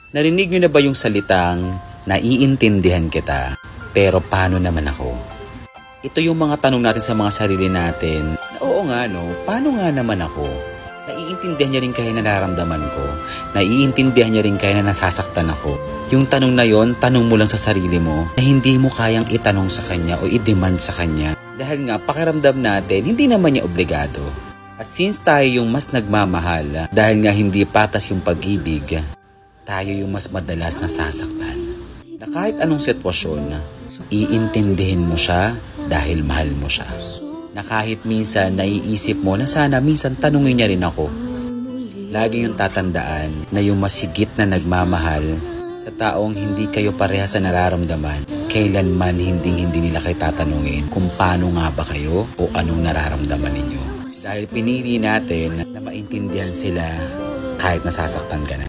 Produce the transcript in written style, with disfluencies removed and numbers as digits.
Narinig nyo na ba yung salitang, naiintindihan kita, pero paano naman ako? Ito yung mga tanong natin sa mga sarili natin. Oo nga no, paano nga naman ako? Naiintindihan niya rin kaya na nararamdaman ko. Naiintindihan niya rin kaya na nasasaktan ako. Yung tanong na yon, tanong mo lang sa sarili mo na hindi mo kayang itanong sa kanya o i-demand sa kanya. Dahil nga, pakiramdam natin, hindi naman niya obligado. At since tayo yung mas nagmamahal, dahil nga hindi patas yung pag-ibig, tayo yung mas madalas nasasaktan. Na kahit anong sitwasyon, iintindihin mo siya dahil mahal mo siya. Na kahit minsan naiisip mo na sana minsan tanungin niya rin ako. Lagi yung tatandaan na yung mas higit na nagmamahal sa taong hindi kayo pareha sa nararamdaman, kailanman hindi nila kayo tatanungin kung paano nga ba kayo o anong nararamdaman ninyo. Dahil pinili natin na maintindihan sila kahit nasasaktan ka na.